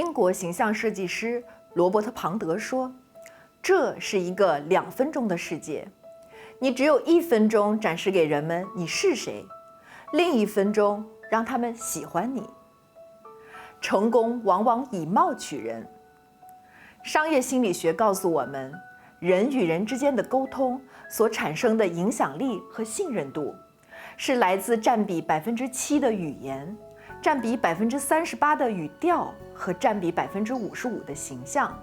英国形象设计师罗伯特·庞德说：“这是一个2分钟的世界，你只有1分钟展示给人们你是谁，另1分钟让他们喜欢你。成功往往以貌取人。商业心理学告诉我们，人与人之间的沟通所产生的影响力和信任度，是来自占比7%的语言，占比38%的语调和占比55%的形象。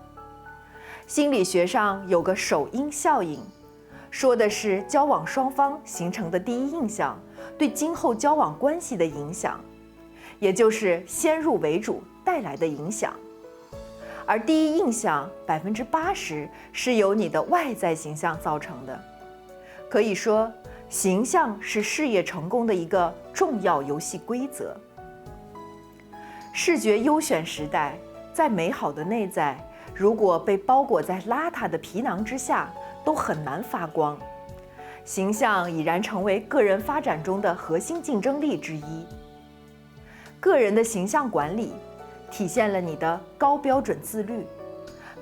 心理学上有个首因效应，说的是交往双方形成的第一印象对今后交往关系的影响，也就是先入为主带来的影响。而第一印象80%是由你的外在形象造成的。可以说，形象是事业成功的一个重要游戏规则。视觉优选时代，再美好的内在，如果被包裹在邋遢的皮囊之下，都很难发光。形象已然成为个人发展中的核心竞争力之一。个人的形象管理体现了你的高标准自律，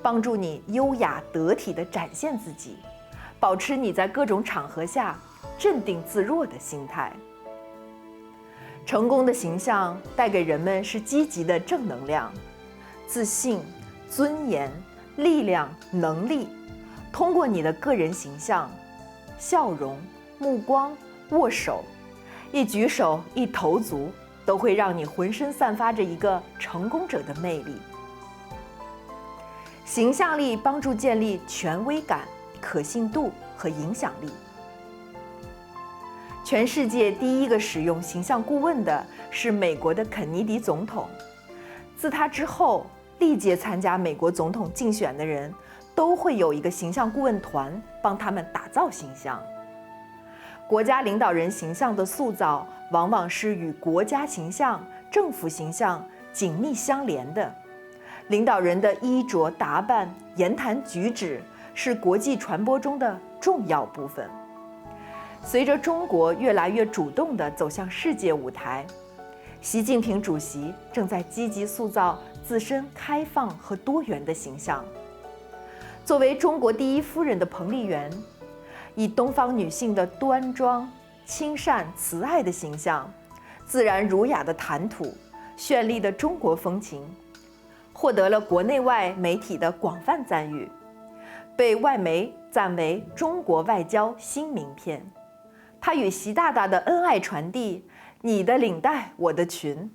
帮助你优雅得体地展现自己，保持你在各种场合下镇定自若的心态。成功的形象带给人们是积极的正能量、自信、尊严、力量、能力。通过你的个人形象、笑容、目光、握手，一举手一投足都会让你浑身散发着一个成功者的魅力。形象力帮助建立权威感、可信度和影响力。全世界第一个使用形象顾问的是美国的肯尼迪总统。自他之后，历届参加美国总统竞选的人都会有一个形象顾问团帮他们打造形象。国家领导人形象的塑造往往是与国家形象、政府形象紧密相连的。领导人的衣着打扮、言谈举止是国际传播中的重要部分。随着中国越来越主动地走向世界舞台，习近平主席正在积极塑造自身开放和多元的形象。作为中国第一夫人的彭丽媛，以东方女性的端庄、亲善、慈爱的形象，自然儒雅的谈吐，绚丽的中国风情，获得了国内外媒体的广泛赞誉，被外媒赞为中国外交新名片。她与习大大的恩爱传递，你的领带我的裙，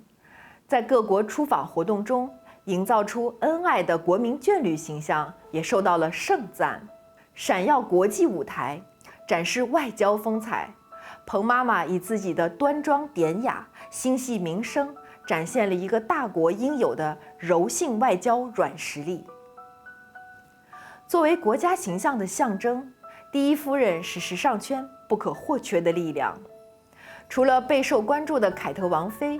在各国出访活动中营造出恩爱的国民眷侣形象，也受到了盛赞。闪耀国际舞台，展示外交风采。彭妈妈以自己的端庄典雅、心系民生，展现了一个大国应有的柔性外交软实力。作为国家形象的象征，第一夫人是时尚圈不可或缺的力量。除了备受关注的凯特王妃，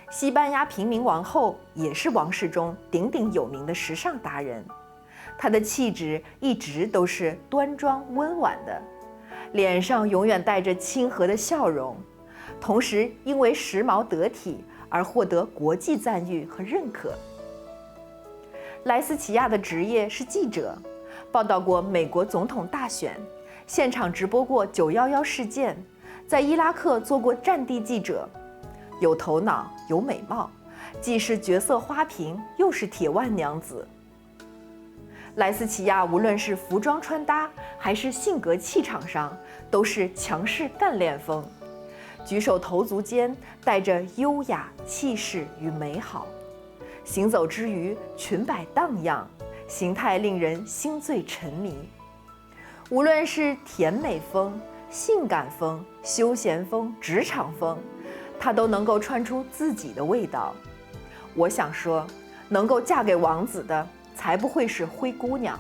西班牙平民王后也是王室中鼎鼎有名的时尚达人。她的气质一直都是端庄温婉的，脸上永远带着亲和的笑容，同时因为时髦得体而获得国际赞誉和认可。莱斯齐亚的职业是记者，报道过美国总统大选，现场直播过911事件，在伊拉克做过战地记者。有头脑，有美貌，既是绝色花瓶，又是铁腕娘子。莱斯齐亚无论是服装穿搭还是性格气场上，都是强势干练风，举手投足间带着优雅、气势与美好，行走之余裙摆荡漾，形态令人心醉沉迷。无论是甜美风、性感风、休闲风、职场风，她都能够穿出自己的味道。我想说，能够嫁给王子的才不会是灰姑娘，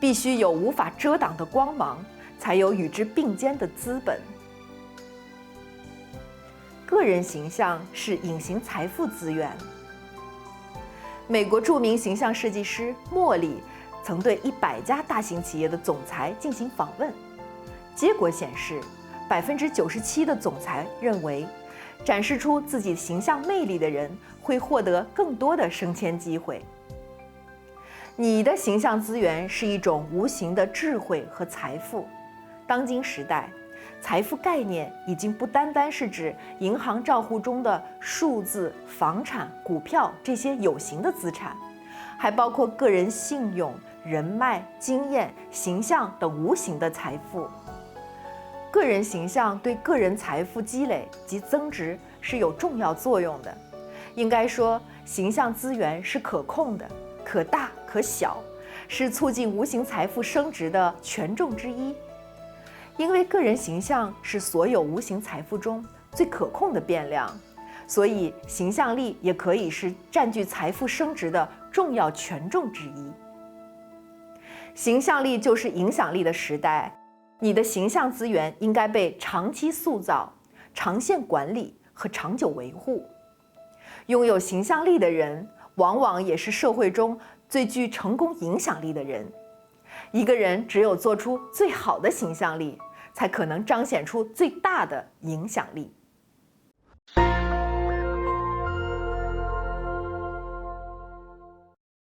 必须有无法遮挡的光芒，才有与之并肩的资本。个人形象是隐形财富资源。美国著名形象设计师莫里曾对100家大型企业的总裁进行访问，结果显示，97%的总裁认为，展示出自己形象魅力的人会获得更多的升迁机会。你的形象资源是一种无形的智慧和财富。当今时代，财富概念已经不单单是指银行账户中的数字、房产、股票这些有形的资产，还包括个人信用、人脉、经验、形象等无形的财富。个人形象对个人财富积累及增值是有重要作用的。应该说，形象资源是可控的，可大可小，是促进无形财富升值的权重之一。因为个人形象是所有无形财富中最可控的变量，所以形象力也可以是占据财富升值的重要权重之一。形象力就是影响力的时代，你的形象资源应该被长期塑造、长线管理和长久维护。拥有形象力的人，往往也是社会中最具成功影响力的人。一个人只有做出最好的形象力，才可能彰显出最大的影响力。